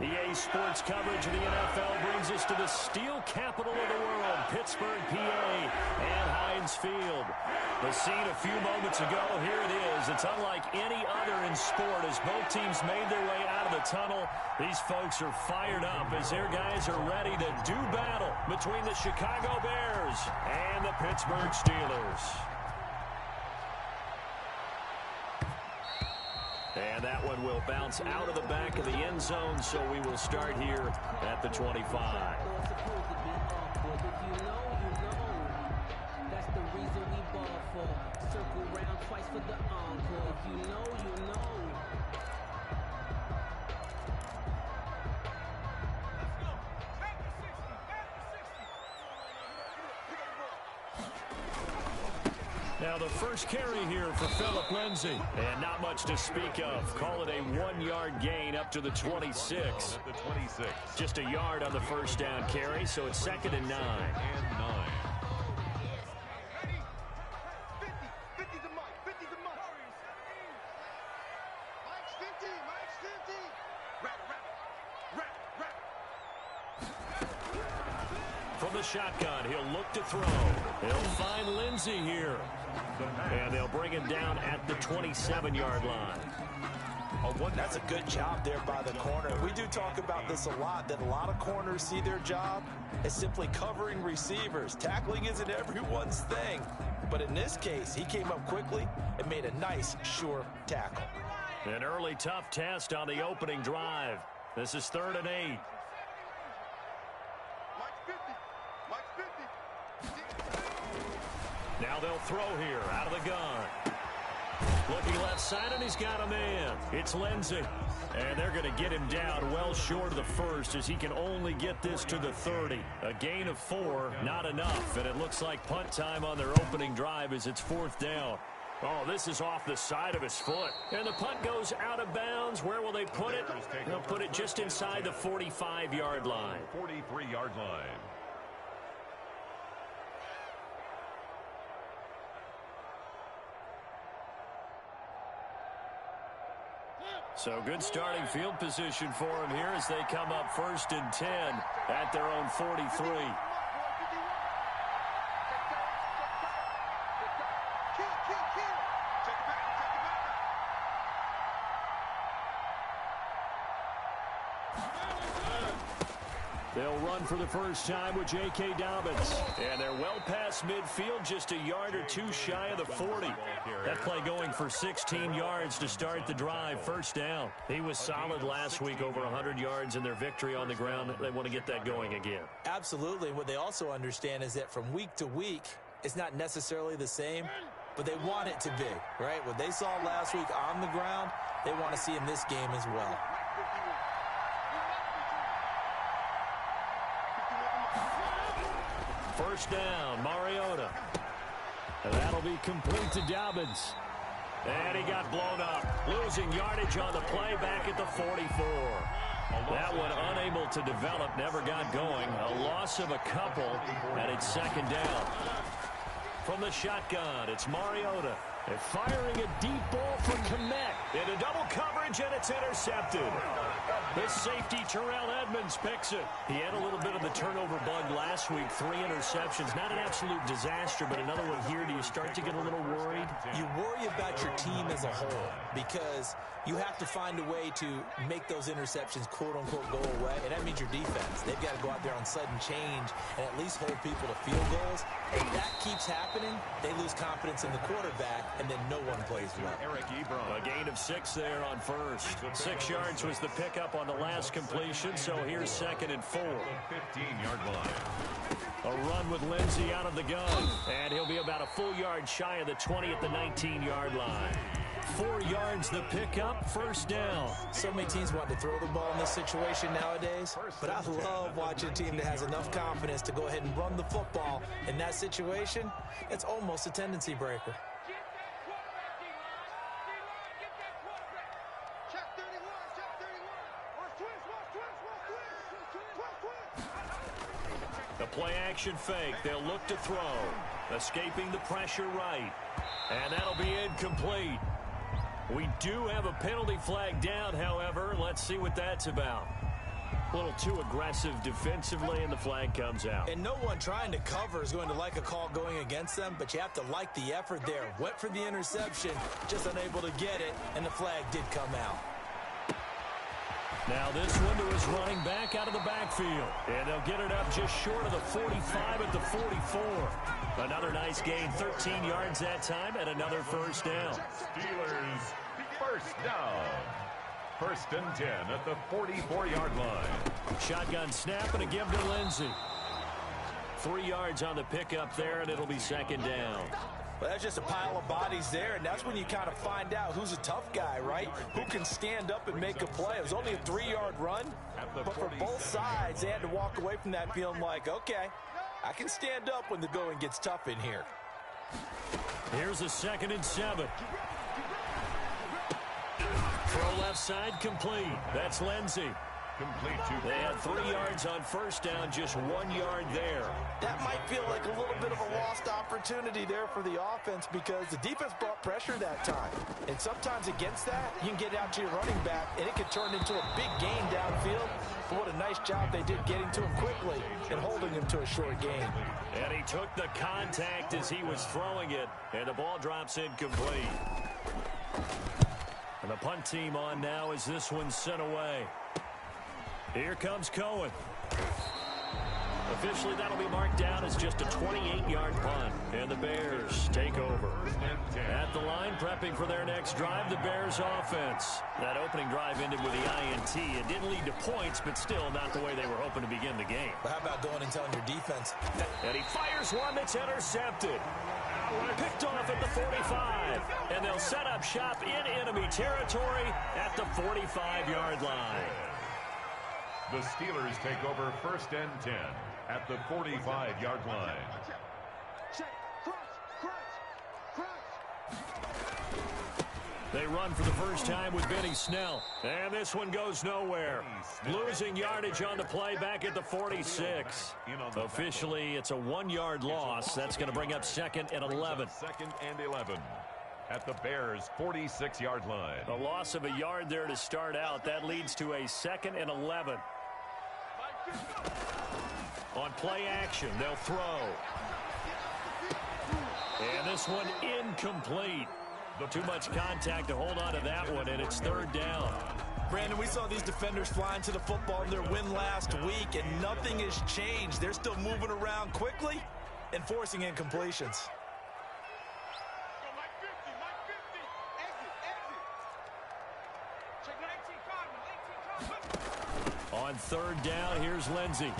EA Sports coverage of the NFL brings us to the steel capital of the world, Pittsburgh, PA, and Heinz Field. The scene a few moments ago, here it is. It's unlike any other in sport as both teams made their way out of the tunnel. These folks are fired up as their guys are ready to do battle between the Chicago Bears and the Pittsburgh Steelers. And that one will bounce out of the back of the end zone, so we will start here at the 25. That's the reason we ball for. Circle round twice for the encore. If you know, you know. Now the first carry here for Phillip Lindsay. And not much to speak of. Call it a 1-yard gain up to the 26. Just a yard on the first down carry, so it's 2nd and 9. From the shotgun, he'll look to throw. He'll find Lindsay here. And they'll bring him down at the 27-yard line. That's a good job there by the corner. We do talk about this a lot, that a lot of corners see their job as simply covering receivers. Tackling isn't everyone's thing. But in this case, he came up quickly and made a nice, sure tackle. An early tough test on the opening drive. This is 3rd and 8. Now they'll throw here out of the gun. Looking left side, and he's got a man. It's Lindsay. And they're going to get him down well short of the first as he can only get this to the 30. A gain of 4, not enough. And it looks like punt time on their opening drive as it's 4th down. Oh, this is off the side of his foot. And the punt goes out of bounds. Where will they put it? They'll put it just inside the 45-yard line. 43-yard line. So good starting field position for them here as they come up 1st and 10 at their own 43. They'll run for the first time with J.K. Dobbins. And they're well past midfield, just a yard or two shy of the 40. That play going for 16 yards to start the drive. 1st down. He was solid last week, over 100 yards in their victory on the ground. They want to get that going again. Absolutely. What they also understand is that from week to week, it's not necessarily the same, but they want it to be, right? What they saw last week on the ground, they want to see in this game as well. First down, Mariota. And that'll be complete to Dobbins. And he got blown up. Losing yardage on the play back at the 44. That one unable to develop, never got going. A loss of a couple, and it's 2nd down. From the shotgun, it's Mariota. And firing a deep ball for Kmet. Into double coverage, and it's intercepted. The safety, Terrell Edmonds, picks it. He had a little bit of the turnover bug last week. 3 interceptions. Not an absolute disaster, but another one here. Do you start to get a little worried? You worry about your team as a whole because you have to find a way to make those interceptions, quote-unquote, go away. And that means your defense. They've got to go out there on sudden change and at least hold people to field goals. If that keeps happening, they lose confidence in the quarterback, and then no one plays well. A gain of 6 there on first. 6 yards was the pickup on the last completion, so here's 2nd and 4. 15-yard line. A run with Lindsay out of the gun, and he'll be about a full yard shy of the 20 at the 19-yard line. 4 yards the pickup, 1st down. So many teams want to throw the ball in this situation nowadays, but I love watching a team that has enough confidence to go ahead and run the football. In that situation, it's almost a tendency breaker. The play-action fake. They'll look to throw. Escaping the pressure right. And that'll be incomplete. We do have a penalty flag down, however. Let's see what that's about. A little too aggressive defensively, and the flag comes out. And no one trying to cover is going to like a call going against them, but you have to like the effort there. Went for the interception, just unable to get it, and the flag did come out. Now this one to his running back out of the backfield. And they'll get it up just short of the 45 at the 44. Another nice gain, 13 yards that time, and another first down. Steelers first down. First and 10 at the 44-yard line. Shotgun snap and a give to Lindsey. 3 yards on the pickup there, and it'll be second down. Well, that's just a pile of bodies there, and that's when you kind of find out who's a tough guy, right? Who can stand up and make a play. It was only a 3-yard run, but for both sides, they had to walk away from that feeling like, okay, I can stand up when the going gets tough in here. Here's a 2nd and 7. Throw left side complete. That's Lindsey. Complete to They had 3 yards on first down, just 1 yard there. That might feel like a little bit of a lost opportunity there for the offense because the defense brought pressure that time. And sometimes against that, you can get out to your running back, and it can turn into a big gain downfield. But what a nice job they did getting to him quickly and holding him to a short gain. And he took the contact as he was throwing it, and the ball drops incomplete. And the punt team on now as this one's sent away. Here comes Cohen. Officially, that'll be marked down as just a 28-yard punt. And the Bears take over. At the line, prepping for their next drive, the Bears offense. That opening drive ended with the INT. It didn't lead to points, but still not the way they were hoping to begin the game. But how about going and telling your defense? And he fires one that's intercepted. Picked off at the 45. And they'll set up shop in enemy territory at the 45-yard line. the Steelers take over first and 10 at the 45-yard line. They run for the first time with Benny Snell. And this one goes nowhere. Losing yardage on the play back at the 46. Officially, it's a 1-yard loss. That's going to bring up second and 11. Second and 11 at the Bears' 46-yard line. A loss of a yard there to start out. That leads to a second and 11. On play action, they'll throw. And this one incomplete. Too much contact to hold on to that one, and it's third down. Brandon, we saw these defenders flying to the football in their win last week, and nothing has changed. They're still moving around quickly and forcing incompletions. On third down, here's Lindsey.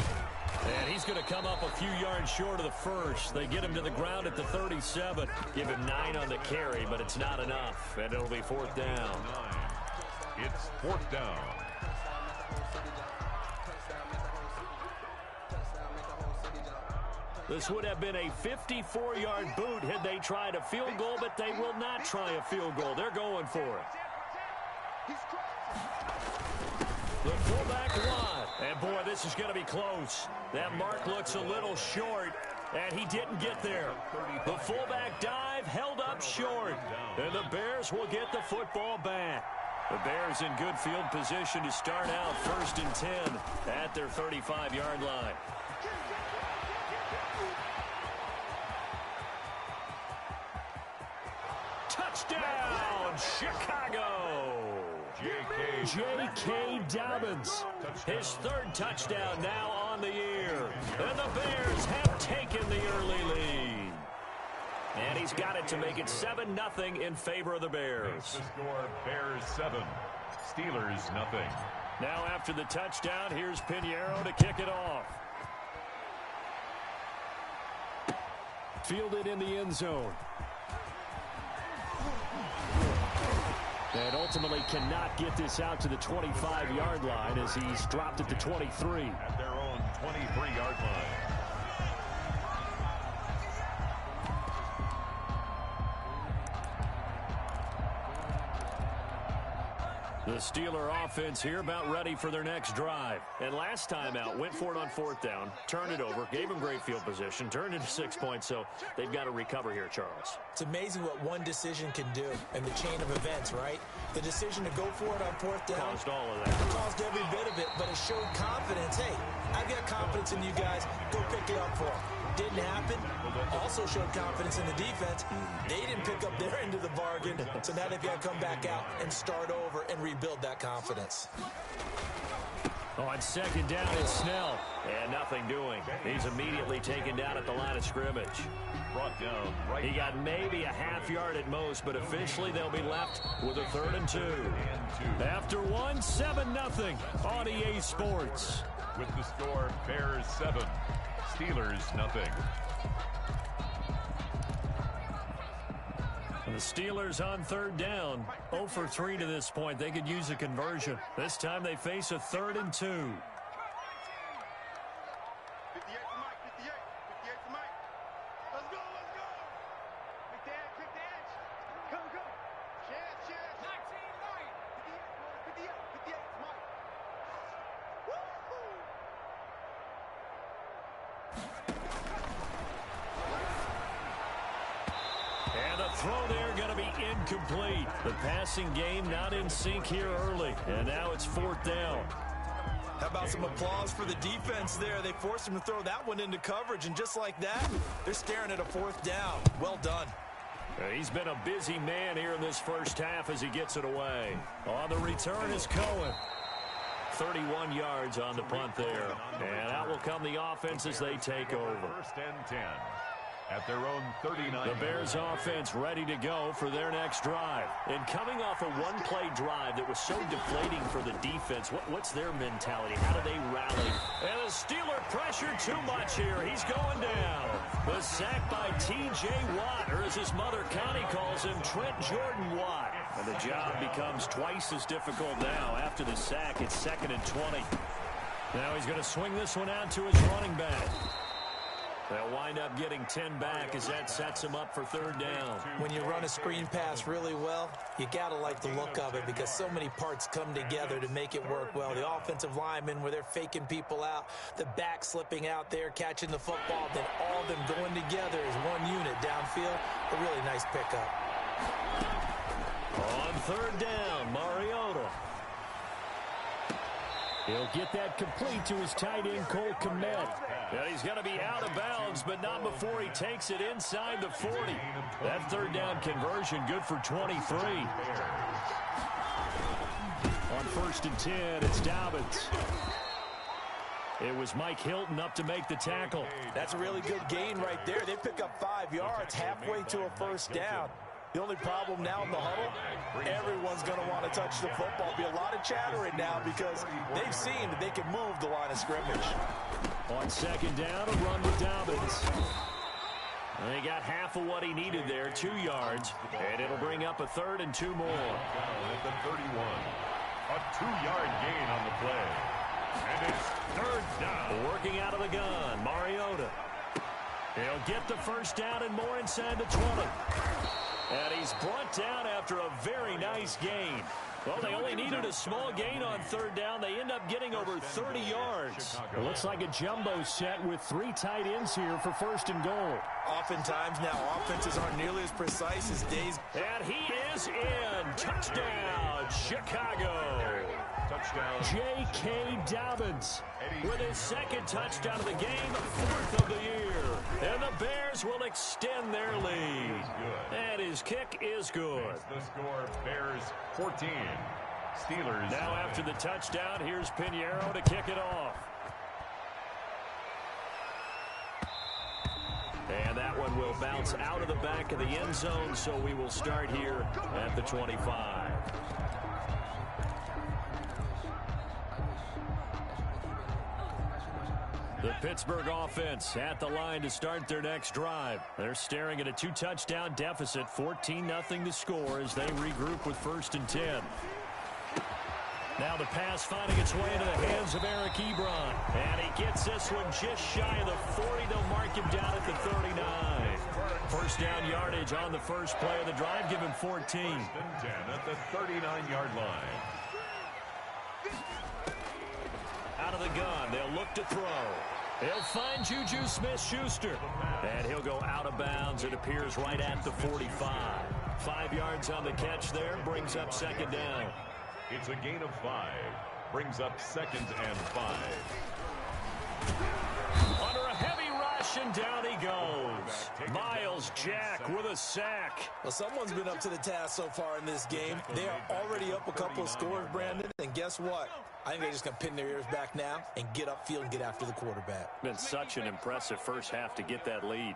And he's going to come up a few yards short of the first. They get him to the ground at the 37. Give him 9 on the carry, but it's not enough. And it'll be fourth down. It's fourth down. This would have been a 54-yard boot had they tried a field goal, but they will not try a field goal. They're going for it. The fullback won. And, boy, this is going to be close. That mark looks a little short, and he didn't get there. The fullback dive held up short, and the Bears will get the football back. The Bears in good field position to start out first and 10 at their 35-yard line. Touchdown, Chicago! J.K. Dobbins, his third touchdown now on the year. And the Bears have taken the early lead. And he's got it to make it 7-0 in favor of the Bears. The score, Bears 7, Steelers nothing. Now after the touchdown, here's Pinheiro to kick it off. Fielded in the end zone. And ultimately cannot get this out to the 25-yard line as he's dropped at the 23. At their own 23-yard line. The Steeler offense here about ready for their next drive. And last time out, went for it on 4th down, turned it over, gave them great field position, turned into 6 points, so they've got to recover here, Charles. It's amazing what one decision can do in the chain of events, right? The decision to go for it on 4th down Caused all of that. caused every bit of it, but it showed confidence. Hey, I've got confidence in you guys. Go pick it up for them. Didn't happen. Also showed confidence in the defense. They didn't pick up their end of the bargain, so now they've got to come back out and start over and rebuild that confidence. On 2nd down, it's Snell. And nothing doing. He's immediately taken down at the line of scrimmage. Brought down right. He got maybe a half yard at most, but officially they'll be left with a 3rd and 2. After 1, 7-0 on EA Sports. With the score, Bears 7, Steelers nothing. The Steelers on 3rd down. 0 for 3 to this point. They could use a conversion. This time they face a 3rd and 2. 58 for Mike, 58 for Mike. Let's go, let's go. Quick the edge. Come. Chance. 19 Mike. 58 for Mike. Woo-hoo. And the throw there going to be incomplete. The passing game not in sync here early. And now it's 4th down. How about some applause for the defense there? They forced him to throw that one into coverage, and just like that, they're staring at a 4th down. Well done. He's been a busy man here in this first half as he gets it away. On the return is Cohen. 31 yards on the punt there. And out will come the offense as they take over. 1st and 10. At their own 39. The Bears offense ready to go for their next drive. And coming off a one-play drive that was so deflating for the defense, what's their mentality? How do they rally? And the Steeler pressure too much here. He's going down. The sack by T.J. Watt, or as his mother Connie calls him, Trent Jordan Watt. And the job becomes twice as difficult now. After the sack, it's 2nd and 20. Now he's going to swing this one out to his running back. They'll wind up getting 10 back as that sets him up for 3rd down. When you run a screen pass really well, you got to like the look of it because so many parts come together to make it work well. The offensive linemen where they're faking people out, the back slipping out there, catching the football, then all of them going together as one unit downfield. A really nice pickup. On 3rd down, Mariota. He'll get that complete to his tight end, Cole Kmet. And he's going to be out of bounds, but not before he takes it inside the 40. That 3rd down conversion good for 23. On 1st and 10, it's Dobbins. It was Mike Hilton up to make the tackle. That's a really good gain right there. They pick up 5 yards halfway to a 1st down. The only problem now in the huddle, everyone's going to want to touch the football. Be a lot of chattering now because they've seen that they can move the line of scrimmage. On 2nd down, a run with Dobbins. And he got half of what he needed there, 2 yards. And it'll bring up a 3rd and 2 more. At the 31. A 2-yard gain on the play. And it's 3rd down. Working out of the gun, Mariota. He'll get the 1st down and more inside the 20. And he's brought down after a very nice gain. Well, they only needed a small gain on 3rd down. They end up getting over 30 yards. It looks like a jumbo set with 3 tight ends here for 1st and goal. Oftentimes now, offenses aren't nearly as precise as days. And he is in. Touchdown, Chicago. Touchdown. J.K. Dobbins with his 2nd touchdown of the game, 4th of the year. And the Bears will extend their lead. And his kick is good. The score, Bears 14. Steelers. Now after the touchdown, here's Pinheiro to kick it off. And that one will bounce out of the back of the end zone, so we will start here at the 25. The Pittsburgh offense at the line to start their next drive. They're staring at a 2-touchdown deficit, 14-0 to score as they regroup with 1st and 10. Now the pass finding its way into the hands of Eric Ebron. And he gets this one just shy of the 40. They'll mark him down at the 39. 1st down yardage on the first play of the drive. Give him 14. 1st and 10 at the 39-yard line. out of the gun. They'll look to throw. He'll find Juju Smith-Schuster. And he'll go out of bounds. It appears right at the 45. 5 yards on the catch there. Brings up second down. It's a gain of 5. Brings up 2nd and 5. Under a heavy rush, and down he goes. Miles Jack with a sack. Well, someone's been up to the task so far in this game. They are already up a couple of scores, Brandon. And guess what? I think they're just going to pin their ears back now and get upfield and get after the quarterback. Been such an impressive first half to get that lead.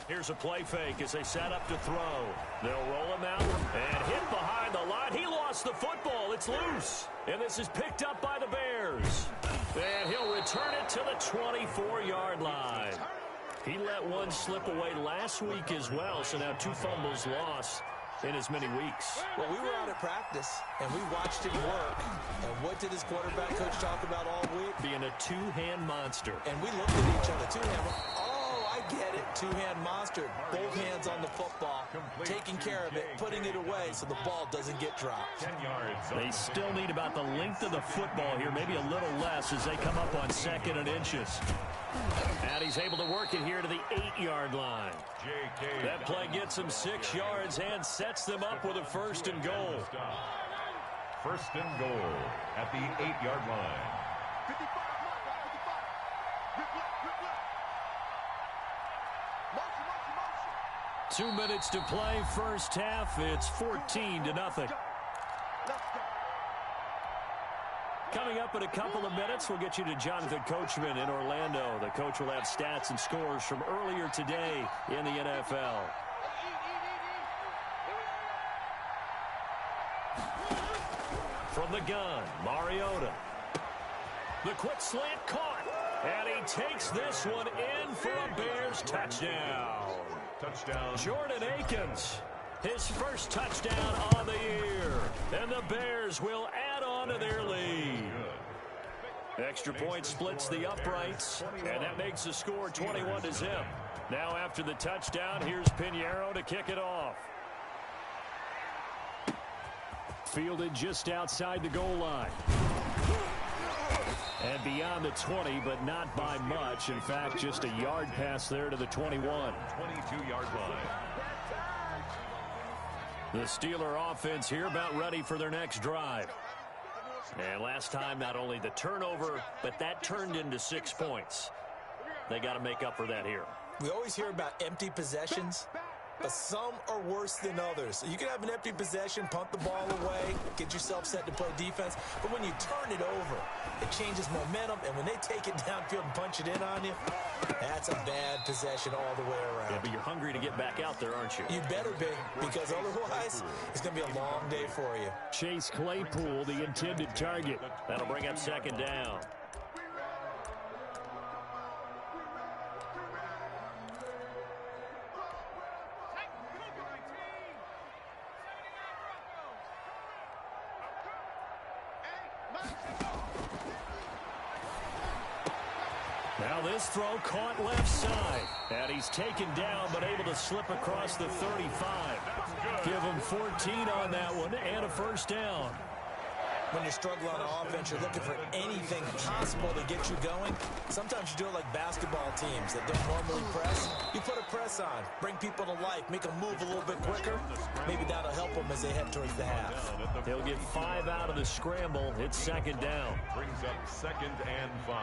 Here's a play fake as they set up to throw. They'll roll him out and hit behind the line. He lost the football. It's loose. And this is picked up by the Bears. And he'll return it to the 24-yard line. He let one slip away last week as well, so now 2 fumbles lost in as many weeks. Well, we were out at practice, and we watched him work. And what did his quarterback coach talk about all week? Being a two-hand monster. And we looked at each other. Two-hand. Oh, I get it. Two-hand monster. Both hands on the football, taking care of it, putting it away so the ball doesn't get dropped. 10 yards. They still need about the length of the football here, maybe a little less as they come up on 2nd and inches. And he's able to work it here to the 8-yard line. That play gets him 6 yards and sets them up with a 1st and goal. 1st and goal at the 8-yard line. 55, 2 minutes to play, first half. It's 14-0. Coming up in a couple of minutes, we'll get you to Jonathan Coachman in Orlando. The coach will have stats and scores from earlier today in the NFL. From the gun, Mariota. The quick slant caught. And he takes this one in for a Bears touchdown. Touchdown. Jordan Akins, his first touchdown on the year. And the Bears will add on to their lead. Extra point splits the uprights, and that makes the score 21-0. Now after the touchdown, here's Pinheiro to kick it off. Fielded just outside the goal line. And beyond the 20, but not by much. In fact, just a yard pass there to the 21. 22-yard line. The Steeler offense here about ready for their next drive. And last time, not only the turnover, but that turned into 6 points. They got to make up for that here. We always hear about empty possessions, but some are worse than others. You can have an empty possession, punt the ball away, get yourself set to play defense, but when you turn it over, it changes momentum, and when they take it downfield and punch it in on you, that's a bad possession all the way around. Yeah, but you're hungry to get back out there, aren't you? You better be, because otherwise, it's going to be a long day for you. Chase Claypool, the intended target. That'll bring up second down. Now this throw caught left side. And he's taken down, but able to slip across the 35. Give him 14 on that one and a first down. When you're struggling on offense, you're looking for anything possible to get you going. Sometimes you do it like basketball teams that don't normally press. You put a press on, bring people to life, make them move a little bit quicker. Maybe that'll help them as they head towards the half. He'll get 5 out of the scramble. It's second down. Brings up 2nd and 5.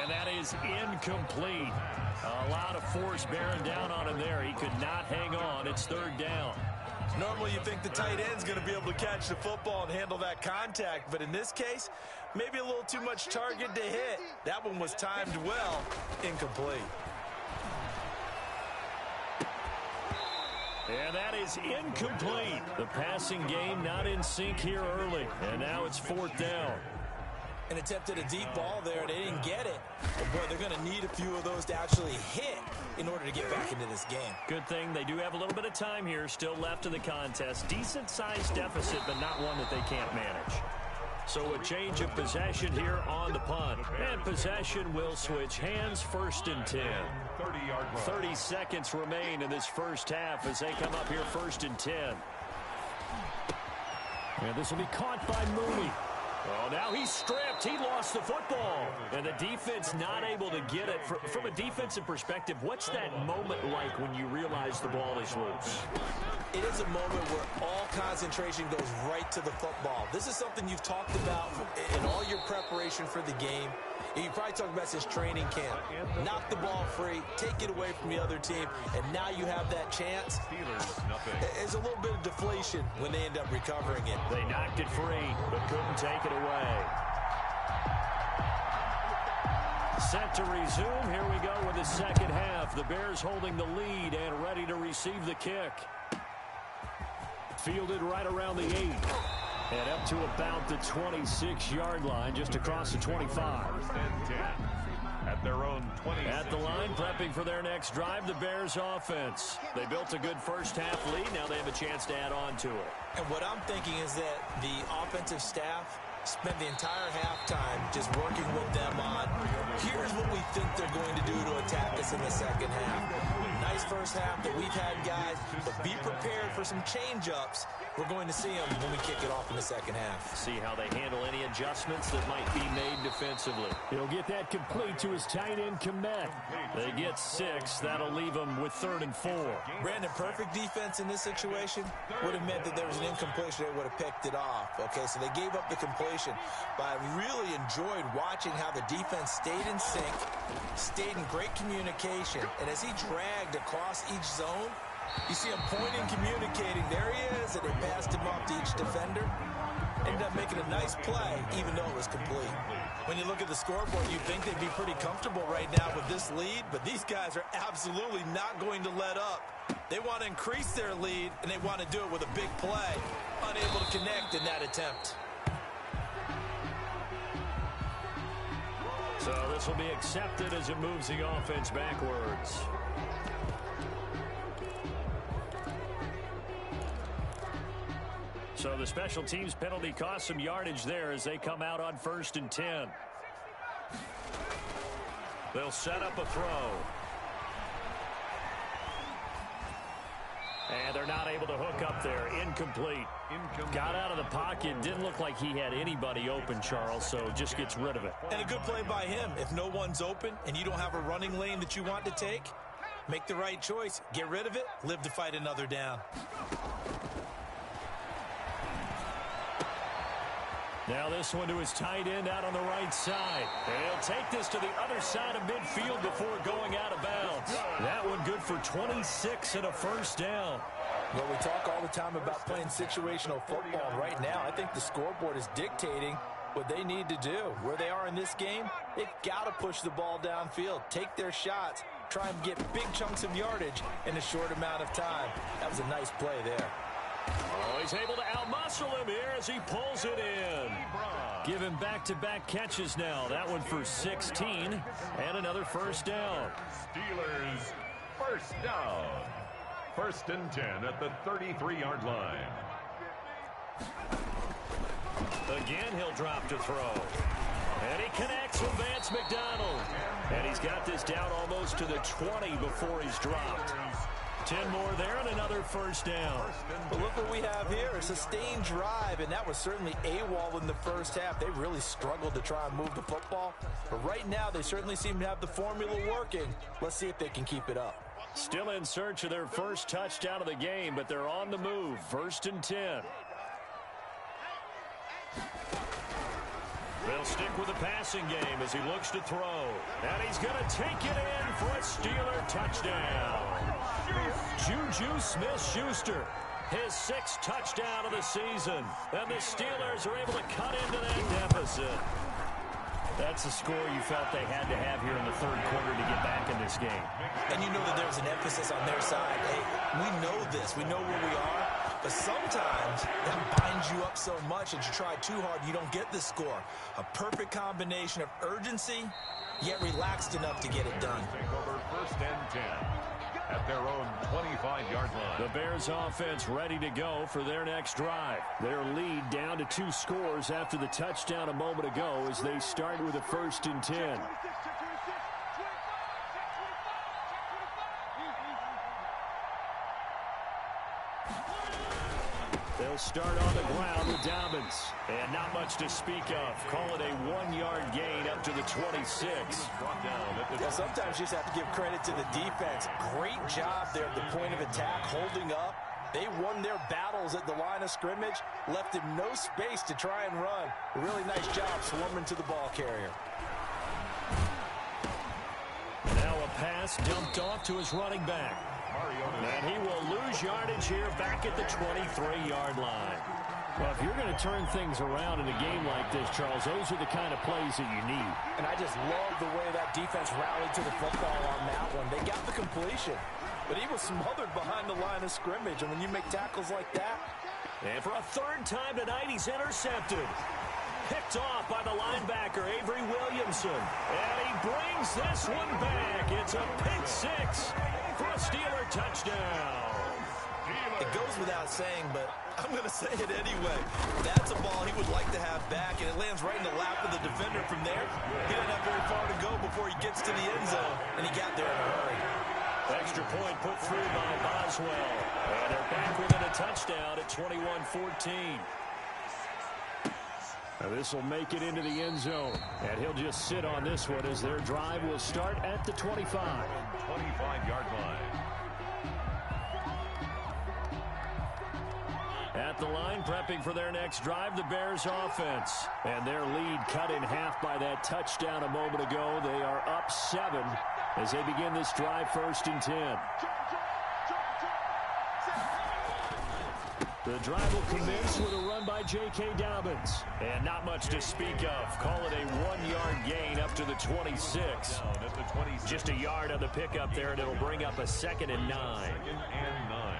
And that is incomplete. A lot of force bearing down on him there. He could not hang on. It's third down. Normally you think the tight end's going to be able to catch the football and handle that contact, but in this case, maybe a little too much target to hit. That one was timed well. Incomplete. And that is incomplete. The passing game not in sync here early. And now it's fourth down. And attempted a deep ball there, and they didn't get it. But, boy, they're going to need a few of those to actually hit in order to get back into this game. Good thing they do have a little bit of time here still left in the contest. Decent-sized deficit, but not one that they can't manage. So a change of possession here on the punt. And possession will switch hands, 1st and 10. 30 seconds remain in this first half as they come up here 1st and 10. And this will be caught by Mooney. Oh, now he's stripped. He lost the football. And the defense not able to get it. From a defensive perspective, what's that moment like when you realize the ball is loose? It is a moment where all concentration goes right to the football. This is something you've talked about in all your preparation for the game. You probably talked about since training camp. Knock the ball free, take it away from the other team, and now you have that chance. There's a little bit of deflation when they end up recovering it. They knocked it free, but couldn't take it away. Set to resume. Here we go with the second half. The Bears holding the lead and ready to receive the kick. Fielded right around the 8. And up to about the 26-yard line, just across the 25. At their own 20. At the line, prepping for their next drive, the Bears offense. They built a good first half lead. Now they have a chance to add on to it. And what I'm thinking is that the offensive staff spent the entire halftime just working with them on, here's what we think they're going to do to attack us in the second half. Nice first half that we've had, guys, but be prepared for some change-ups. We're going to see them when we kick it off in the second half. See how they handle any adjustments that might be made defensively. He'll get that complete to his tight end, Komet. They get 6. That'll leave them with 3rd and 4. Brandon, perfect defense in this situation would have meant that there was an incompletion. They would have picked it off. Okay, so they gave up the completion. But I really enjoyed watching how the defense stayed in sync, stayed in great communication, and as he dragged across each zone, you see him pointing, communicating. There he is, and they passed him off to each defender. Ended up making a nice play, even though it was complete. When you look at the scoreboard, you'd think they'd be pretty comfortable right now with this lead, but these guys are absolutely not going to let up. They want to increase their lead, and they want to do it with a big play. Unable to connect in that attempt. So this will be accepted as it moves the offense backwards. So the special teams penalty cost some yardage there as they come out on 1st and 10. They'll set up a throw. And they're not able to hook up there. Incomplete. Got out of the pocket. Didn't look like he had anybody open, Charles, so just gets rid of it. And a good play by him. If no one's open and you don't have a running lane that you want to take, make the right choice. Get rid of it. Live to fight another down. Now this one to his tight end out on the right side. And he'll take this to the other side of midfield before going out of bounds. That one good for 26 and a first down. Well, we talk all the time about playing situational football. Right now, I think the scoreboard is dictating what they need to do. Where they are in this game, they've got to push the ball downfield, take their shots, try and get big chunks of yardage in a short amount of time. That was a nice play there. Oh, he's able to outmuscle him here as he pulls it in. Give him back-to-back catches now. That one for 16 and another first down. Steelers first down. 1st and 10 at the 33-yard line. Again, he'll drop to throw. And he connects with Vance McDonald. And he's got this down almost to the 20 before he's dropped. 10 more there and another first down. But look what we have here, a sustained drive, and that was certainly AWOL in the first half. They really struggled to try and move the football. But right now, they certainly seem to have the formula working. Let's see if they can keep it up. Still in search of their first touchdown of the game, but they're on the move. 1st and 10. They'll stick with the passing game as he looks to throw. And he's going to take it in for a Steeler touchdown. Juju Smith-Schuster, his 6th touchdown of the season. And the Steelers are able to cut into that deficit. That's the score you felt they had to have here in the 3rd quarter to get back in this game. And you know that there's an emphasis on their side. Hey, we know this. We know where we are. But sometimes that binds you up so much that you try too hard, you don't get the score. A perfect combination of urgency, yet relaxed enough to get it done. Take over 1st and 10. at their own 25-yard line. The Bears offense ready to go for their next drive. Their lead down to 2 scores after the touchdown a moment ago as they start with a 1st and 10. They'll start on the ground with Dobbins. And not much to speak of. Call it a 1-yard gain up to the 26. Yeah, sometimes you just have to give credit to the defense. Great job there at the point of attack, holding up. They won their battles at the line of scrimmage, left him no space to try and run. A really nice job swarming to the ball carrier. Now a pass dumped off to his running back. And he will lose yardage here back at the 23-yard line. Well, if you're going to turn things around in a game like this, Charles, those are the kind of plays that you need. And I just love the way that defense rallied to the football on that one. They got the completion, but he was smothered behind the line of scrimmage. And when you make tackles like that. And for a 3rd time tonight, he's intercepted. Picked off by the linebacker, Avery Williamson. And he brings this one back. It's a pick 6 for a Steeler touchdown. It goes without saying, but I'm going to say it anyway. That's a ball he would like to have back, and it lands right in the lap of the defender from there. He didn't have very far to go before he gets to the end zone, and he got there in a hurry. Extra point put through by Boswell. And they're back within a touchdown at 21-14. This will make it into the end zone. And he'll just sit on this one as their drive will start at the 25. 25-yard line. At the line, prepping for their next drive, the Bears offense. And their lead cut in half by that touchdown a moment ago. They are up 7 as they begin this drive 1st and 10. The drive will commence with a run by J.K. Dobbins. And not much to speak of. Call it a 1-yard gain up to the 26. Just a yard on the pickup there, and it'll bring up a 2nd and 9. 2nd and 9.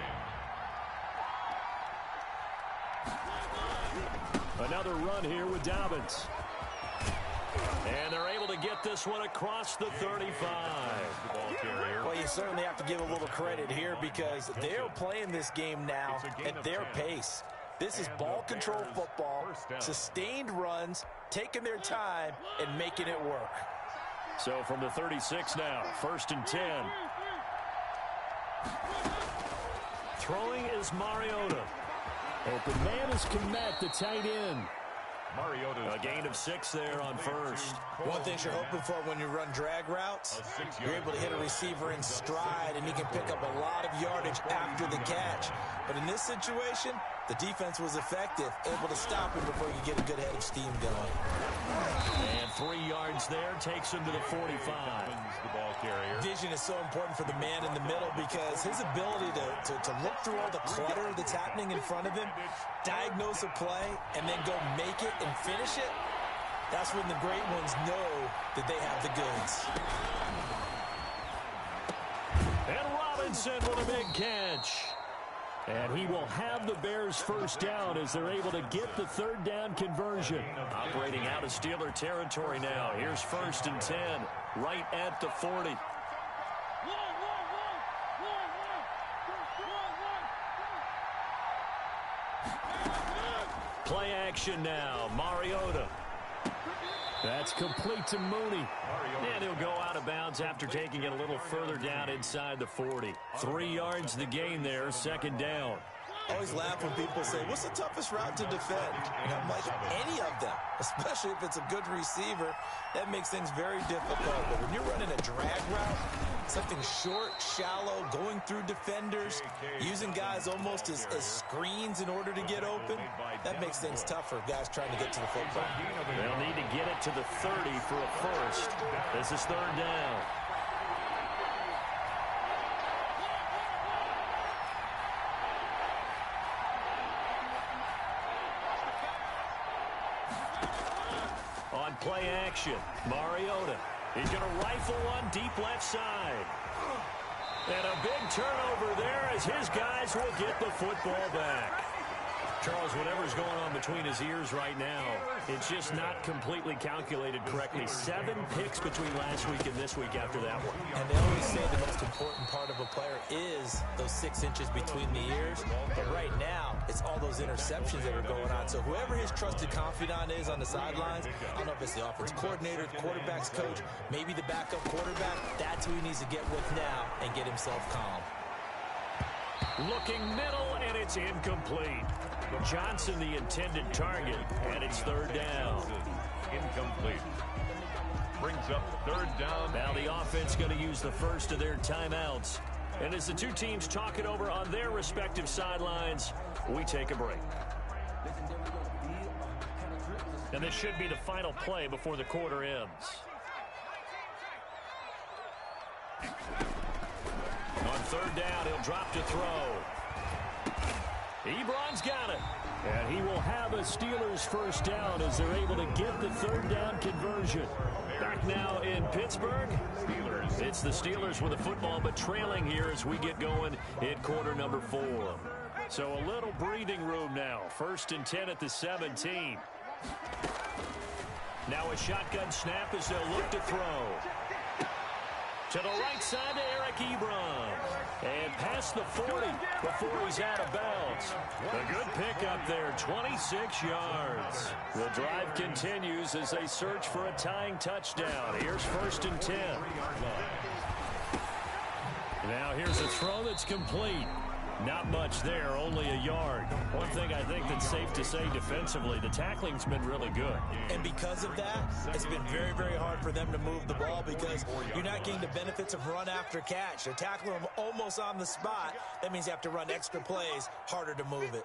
Another run here with Dobbins. And they're able to get this one across the 35. Well, you certainly have to give a little credit here because they're playing this game now at their pace. This is ball control football, sustained runs, taking their time, and making it work. So from the 36 now, 1st and 10. Throwing is Mariota. Open man is Kmet, the tight end. A gain of 6 there on 1st. One thing you're hoping for when you run drag routes, you're able to hit a receiver in stride, and he can pick up a lot of yardage after the catch. But in this situation, the defense was effective, able to stop him before you get a good head of steam going. And 3 yards there takes him to the 45. Vision is so important for the man in the middle because his ability to look through all the clutter that's happening in front of him, diagnose a play, and then go make it and finish it, that's when the great ones know that they have the goods. And Robinson with a big catch. And he will have the Bears' 1st down as they're able to get the 3rd down conversion. Operating out of Steeler territory now. Here's 1st and 10, right at the 40. Play action now. Mariota. That's complete to Mooney. And he'll go out of bounds after taking it a little further down inside the 40. 3 yards the gain there, 2nd down. I always laugh when people say, what's the toughest route to defend? And I'm like, any of them, especially if it's a good receiver. That makes things very difficult. But when you're running a drag route, something short, shallow, going through defenders, using guys almost as screens in order to get open, that makes things tougher, guys trying to get to the football. They'll need to get it to the 30 for a 1st. This is 3rd down. On play action, Mariota. He's going to rifle one deep left side. And a big turnover there as his guys will get the football back. Charles, whatever's going on between his ears right now, it's just not completely calculated correctly. 7 picks between last week and this week after that one. And they always say the most important part of a player is those 6 inches between the ears. But right now, it's all those interceptions that are going on. So whoever his trusted confidant is on the sidelines, I don't know if it's the offense coordinator, the quarterback's coach, maybe the backup quarterback, that's who he needs to get with now and get himself calm. Looking middle, and it's incomplete. Johnson, the intended target, and it's 3rd down. Incomplete. Brings up 3rd down. Now the offense going to use the first of their timeouts. And as the two teams talk it over on their respective sidelines, we take a break. And this should be the final play before the quarter ends. On 3rd down, he'll drop to throw. Ebron's got it. And he will have a Steelers first down as they're able to get the 3rd down conversion. Back now in Pittsburgh. It's the Steelers with the football, but trailing here as we get going in quarter number 4. So a little breathing room now. 1st and 10 at the 17. Now a shotgun snap as they'll look to throw. To the right side to Eric Ebron. And past the 40 before he's out of bounds. A good pickup there, 26 yards. The drive continues as they search for a tying touchdown. Here's 1st and 10. Now here's a throw that's complete. Not much there, only a yard. One thing I think that's safe to say defensively, the tackling's been really good. And because of that, it's been very, very hard for them to move the ball because you're not getting the benefits of run after catch. They're tackling them almost on the spot. That means you have to run extra plays, harder to move it.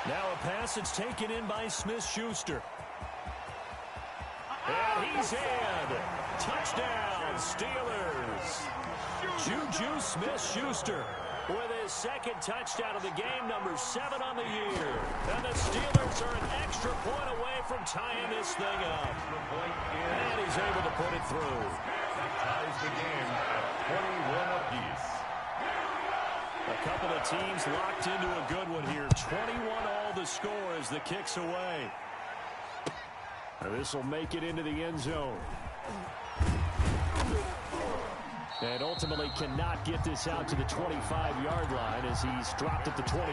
Now a pass that's taken in by Smith-Schuster. And he's in. Touchdown, Steelers. Juju Smith-Schuster with his 2nd touchdown of the game, number 7 on the year. And the Steelers are an extra point away from tying this thing up. And he's able to put it through. Ties the game at 21 apiece. A couple of teams locked into a good one here. 21 all the score as the kick's away. This will make it into the end zone. And ultimately cannot get this out to the 25-yard line as he's dropped at the 23.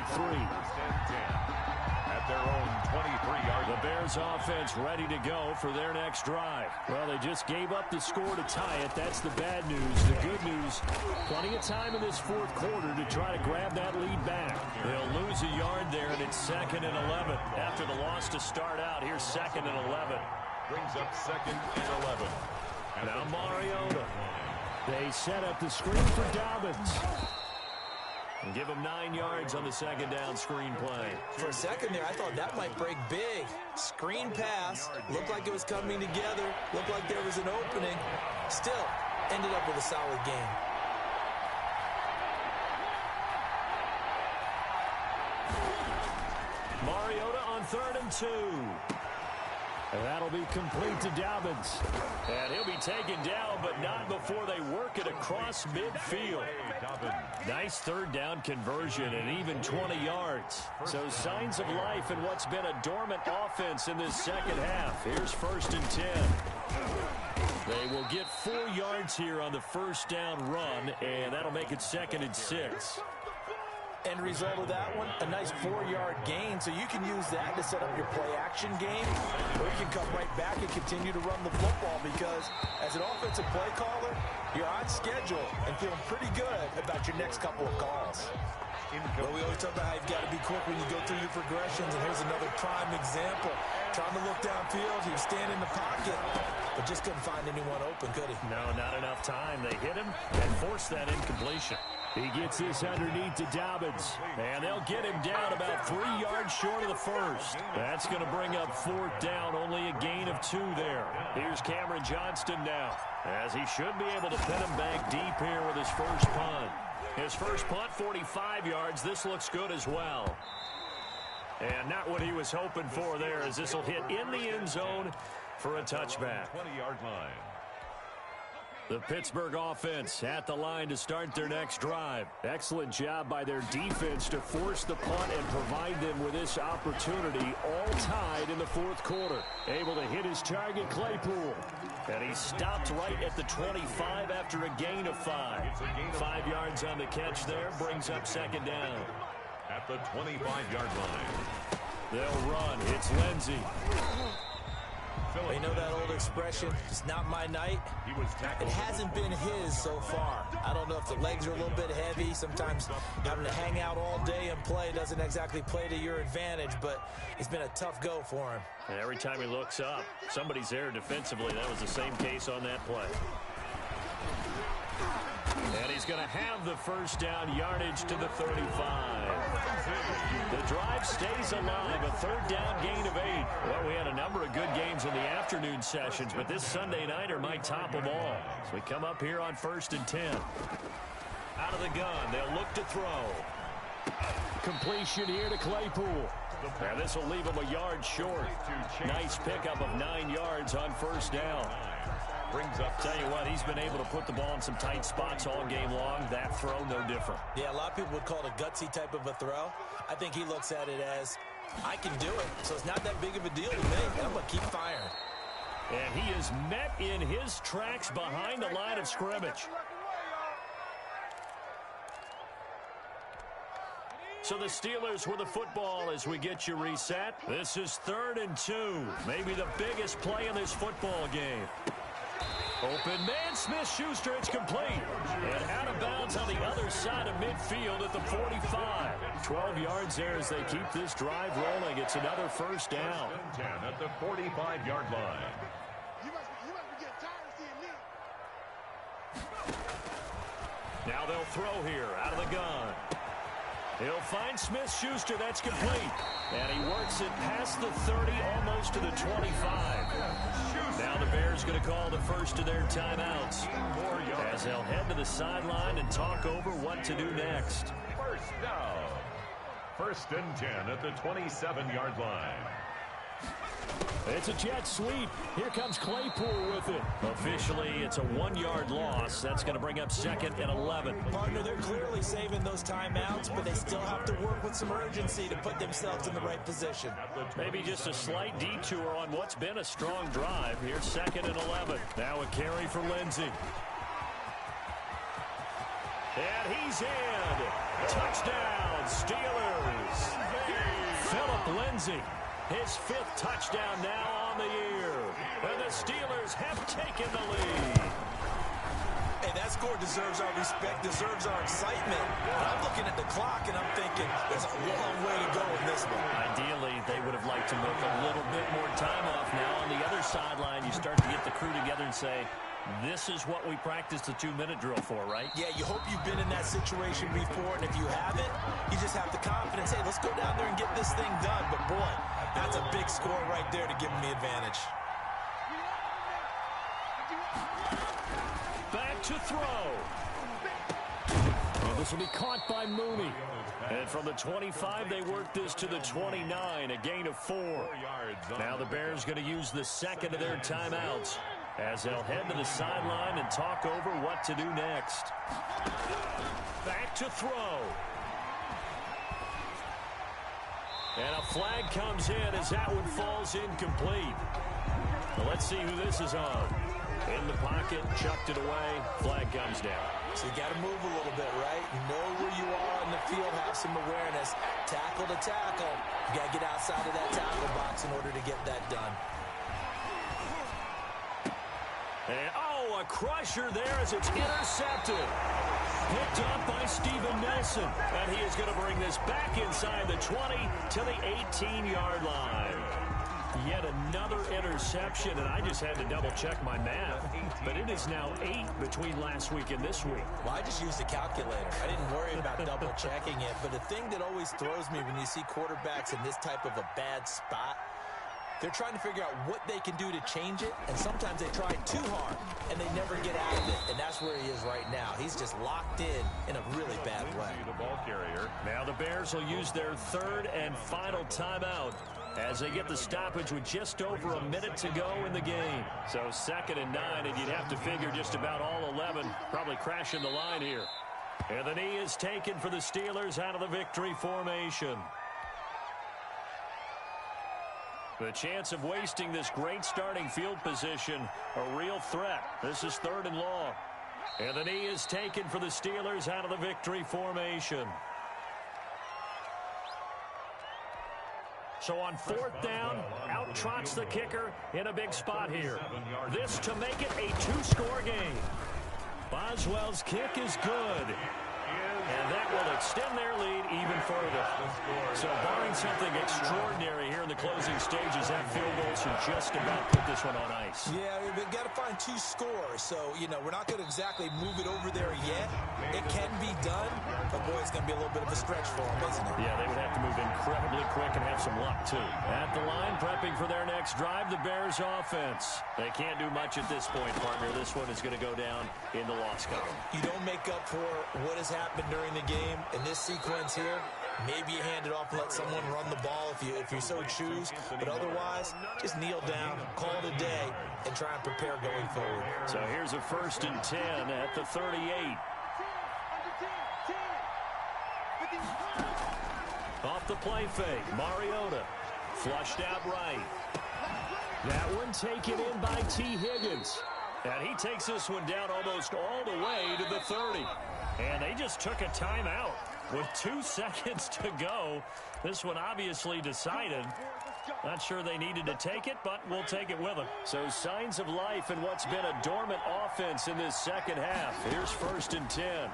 At their own 23-yard line. The Bears offense ready to go for their next drive. Well, they just gave up the score to tie it. That's the bad news. The good news, plenty of time in this 4th quarter to try to grab that lead back. They'll lose a yard there, and it's 2nd and 11. After the loss to start out, here's 2nd and 11. Brings up 2nd and 11. Now Mariota. They set up the screen for Dobbins. And give him 9 yards on the 2nd down screen play. For a second there, I thought that might break big. Screen pass. Looked like it was coming together. Looked like there was an opening. Still, ended up with a solid game. Mariota on 3rd and 2. And that'll be complete to Dobbins. And he'll be taken down, but not before they work it across midfield. Nice 3rd down conversion and even 20 yards. So signs of life in what's been a dormant offense in this 2nd half. Here's 1st and 10. They will get 4 yards here on the 1st down run, and that'll make it 2nd and 6. End result of that one, a nice 4-yard gain, so you can use that to set up your play-action game, or you can come right back and continue to run the football because as an offensive play caller, you're on schedule and feeling pretty good about your next couple of calls. Well, we always talk about how you've got to be quick when you go through your progressions, and here's another prime example. Trying to look downfield, he was standing in the pocket, but just couldn't find anyone open, could he? No, not enough time. They hit him and forced that incompletion. He gets this underneath to Dobbins, and they'll get him down about 3 yards short of the 1st. That's going to bring up 4th down, only a gain of 2 there. Here's Cameron Johnston now, as he should be able to pin him back deep here with his first punt. His first punt, 45 yards. This looks good as well. And not what he was hoping for there, as this will hit in the end zone for a touchback. 20-yard line. The Pittsburgh offense at the line to start their next drive. Excellent job by their defense to force the punt and provide them with this opportunity, all tied in the fourth quarter. Able to hit his target, Claypool. And he stopped right at the 25 after a gain of 5. 5 yards on the catch there, brings up second down. At the 25-yard line. They'll run. It's Lindsey. You know that old expression, it's not my night? It hasn't been his so far. I don't know if the legs are a little bit heavy. Sometimes having to hang out all day and play doesn't exactly play to your advantage, but it's been a tough go for him. And every time he looks up, somebody's there defensively. That was the same case on that play. And he's going to have the first down, yardage to the 35. The drive stays alive, a third down gain of 8. Well, we had a number of good games in the afternoon sessions, but this Sunday nighter might top them all. So we come up here on 1st and 10. Out of the gun, they'll look to throw. Completion here to Claypool. Now this will leave him a yard short. Nice pickup of 9 yards on first down. Brings up, tell you what, he's been able to put the ball in some tight spots all game long. That throw, no different. Yeah, a lot of people would call it a gutsy type of a throw. I think he looks at it as, I can do it, so it's not that big of a deal to me. I'm going to keep firing. And he is met in his tracks behind the line of scrimmage. So the Steelers with the football as we get you reset. This is 3rd and 2. Maybe the biggest play in this football game. Open man, Smith-Schuster, it's complete. And out of bounds on the other side of midfield at the 45. 12 yards there as they keep this drive rolling. It's another first down. 10 at the 45-yard line. You must be getting tired of seeing me. Now they'll throw here out of the gun. He'll find Smith-Schuster. That's complete. And he works it past the 30, almost to the 25. Now the Bears going to call the first of their timeouts as they'll head to the sideline and talk over what to do next. First down. 1st and 10 at the 27-yard line. It's a jet sweep. Here comes Claypool with it. Officially, it's a 1-yard loss. That's going to bring up 2nd and 11. Partner, they're clearly saving those timeouts, but they still have to work with some urgency to put themselves in the right position. Maybe just a slight detour on what's been a strong drive. Here's 2nd and 11. Now a carry for Lindsey. And he's in. Touchdown, Steelers. Phillip Lindsey. His 5th touchdown now on the year. And the Steelers have taken the lead. Hey, that score deserves our respect, deserves our excitement. But I'm looking at the clock, and I'm thinking there's a long way to go in this one. Ideally, they would have liked to make a little bit more time off. Now on the other sideline, you start to get the crew together and say, this is what we practiced the 2-minute drill for, right? Yeah, you hope you've been in that situation before, and if you haven't, you just have the confidence, hey, let's go down there and get this thing done. But, boy, that's a big score right there to give them the advantage. Back to throw. And this will be caught by Mooney. And from the 25, they work this to the 29, a gain of 4. Now the Bears going to use the 2nd of their timeouts as they'll head to the sideline and talk over what to do next. Back to throw. And a flag comes in as that one falls incomplete. Well, let's see who this is on. In the pocket, chucked it away, flag comes down. So you got to move a little bit, right? Know where you are in the field, have some awareness. Tackle to tackle. You got to get outside of that tackle box in order to get that done. And, oh, a crusher there as it's intercepted. Picked up by Steven Nelson. And he is going to bring this back inside the 20 to the 18-yard line. Yet another interception, and I just had to double-check my math. But it is now 8 between last week and this week. Well, I just used a calculator. I didn't worry about double-checking it. But the thing that always throws me when you see quarterbacks in this type of a bad spot, they're trying to figure out what they can do to change it, and sometimes they try too hard, and they never get out of it, and that's where he is right now. He's just locked in a really bad way. The ball carrier. Now the Bears will use their 3rd and final timeout. as they get the stoppage with just over a minute to go in the game. So 2nd and 9, and you'd have to figure just about all 11 probably crashing the line here. And the knee is taken for the Steelers out of the victory formation. The chance of wasting this great starting field position, a real threat. This is 3rd and long. And the knee is taken for the Steelers out of the victory formation. So on 4th down, out trots the kicker in a big spot here. This to make it a 2-score game. Boswell's kick is good. And that will extend their lead even further. So barring something extraordinary here in the closing stages, that field goal should just about put this one on ice. Yeah, we've got to find 2 scores. So, we're not going to exactly move it over there yet. It can be done, but boy, it's going to be a little bit of a stretch for them, isn't it? Yeah, they would have to move incredibly quick and have some luck, too. At the line, prepping for their next drive, the Bears offense. They can't do much at this point, partner. This one is going to go down in the loss column. You don't make up for what has happened during the game in this sequence here. Maybe you hand it off and let someone run the ball if you so choose. But otherwise, just kneel down, call it a day, and try and prepare going forward. So here's a 1st and 10 at the 38. Off the play fake, Mariota. Flushed out right. That one taken in by T. Higgins. And he takes this one down almost all the way to the 30. And they just took a timeout with 2 seconds to go. This one obviously decided. Not sure they needed to take it, but we'll take it with them. So signs of life in what's been a dormant offense in this second half. Here's 1st and 10.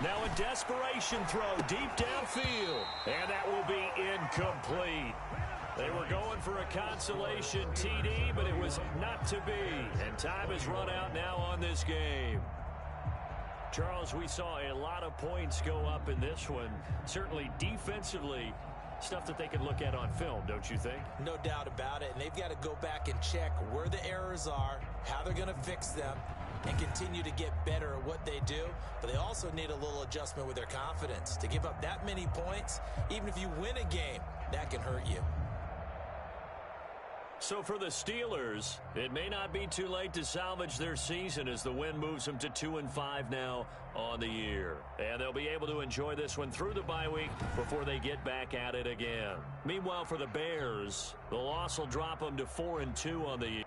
Now a desperation throw deep downfield. And that will be incomplete. They were going for a consolation TD, but it was not to be. And time has run out now on this game. Charles, we saw a lot of points go up in this one. Certainly defensively, stuff that they can look at on film, don't you think? No doubt about it. And they've got to go back and check where the errors are, how they're going to fix them, and continue to get better at what they do. But they also need a little adjustment with their confidence. To give up that many points, even if you win a game, that can hurt you. So for the Steelers, it may not be too late to salvage their season as the win moves them to 2-5 now on the year. And they'll be able to enjoy this one through the bye week before they get back at it again. Meanwhile, for the Bears, the loss will drop them to 4-2 on the year.